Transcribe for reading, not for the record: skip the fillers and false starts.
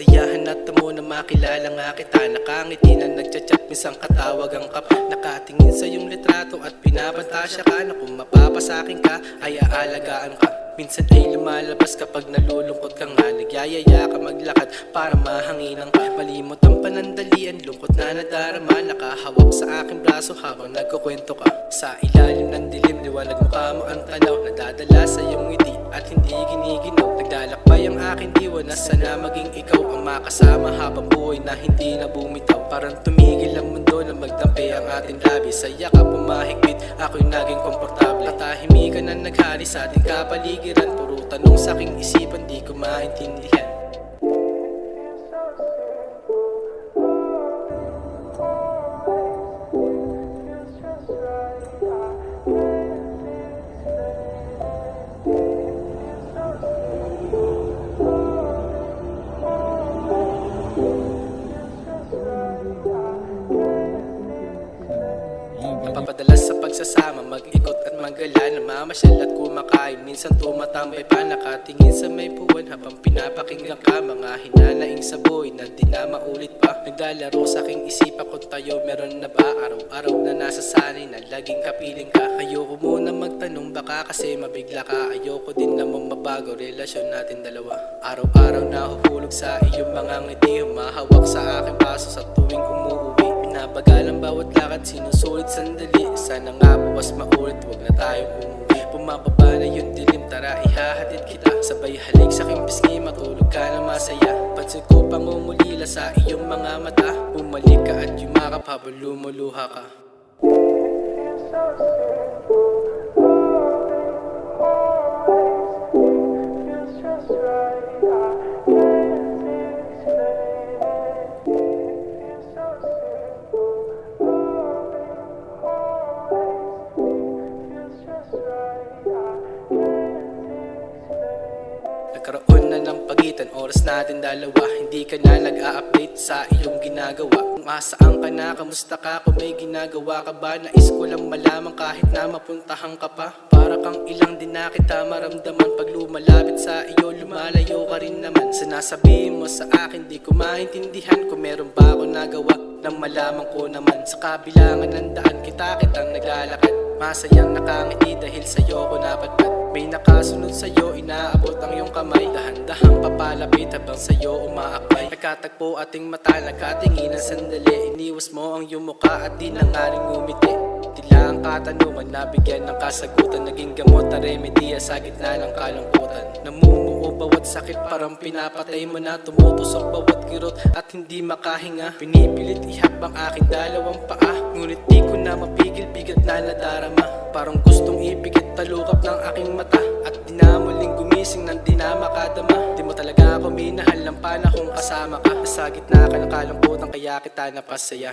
Kasiyahan at tamo na makilala nga kita. Nakangiti na nagchat-chat, minsan katawagan ka pa. Nakatingin sa iyong litrato at pinapantasya ka na kung mapapasakin ka ay aalagaan ka. Minsan ay lumalabas kapag nalulungkot ka nga. Nagyayaya ka maglakad para mahanginan ka. Malimot ang panandalian, lungkot na nadarama. Nakahawak sa aking braso habang nagkukwento ka. Sa ilalim ng dilim, liwanag mukha mo ang tanaw. Nadadala sa iyong ngiti at hindi giniginaw. Naglalakbay ang aking diwa na sana maging ikaw ang makasama habang buhay na hindi na bumitaw. Parang tumigil ang mundo na magtampi ang ating labi. Sa yakap umahigpit, ako'y naging komportable. Katahimikan na naghari sa ating kapaligiran. Puro tanong sa aking isipan, di ko maintindihan. Napapadalas sa pagsasama, mag-ikot at maggala. Namamasyal at kumakain, minsan tumatambay pa. Nakatingin sa may puwan habang pinapakinggan ka. Mga hinanaing sa buhay na di na maulit pa. Naglalaro sa aking isipan kung tayo meron na ba. Araw-araw na nasasanay na laging kapiling ka. Ayoko muna magtanong baka kasi mabigla ka. Ayoko din naman mabago relasyon natin dalawa. Araw-araw nahuhulog sa iyong mga ngiti. Humahawak sa aking baso sa tuwing umuuwi. Pinabagal ang bawat lakad, sinusulit sandali. Sana nga bukas maulit, wag na tayong umuwi. Bumababa na yung dilim, tara ihahatid kita. Sabay halik sa aking pisngi, matulog ka na masaya. Pansin ko pangungulila sa iyong mga mata. Bumalik ka at yumakap habang lumuluha ka. Nagkaroon na ng pagitan, oras natin dalawa. Hindi ka na nag-a-update sa iyong ginagawa. Kung asaan ka na, kamusta ka, kung may ginagawa ka ba. Nais ko lang malaman kahit na mapuntahan ka pa. Para kang ilang din na kita maramdaman. Pag lumalapit sa iyo, lumalayo ka rin naman. Sinasabihin mo sa akin, di ko maintindihan. Kung meron ba ako nagawa nang malaman ko naman. Sa kabilangan ng daan, kita-kitang naglalakad. Masayang nakangiti dahil sa'yo ko napadpad. May nakasunod sa'yo, inaabot ang iyong kamay. Dahan-dahang papalapit habang sa'yo umaakbay. Nagkatagpo ating mata, nagkatingin ng sandali. Iniwas mo ang iyong mukha at di na nga rin ngumiti. Tila ang katanungan, nabigyan ng kasagutan. Naging gamot na remedya sa gitna ng kalungkutan. Namumuo bawat sakit, parang pinapatay mo na. Tumutusok bawat kirot at hindi makahinga. Pinipilit ihap ang aking dalawang paa. Ngunit di ko na mapigil, bigat na nadarama. Parang gustong ipikit talukap ng aking mata. At di na muling gumising nang di na makadama. Di mo talaga ako minahal ng panahong kasama ka. Sa gitna ka ng kalungkutan kaya kita napasaya.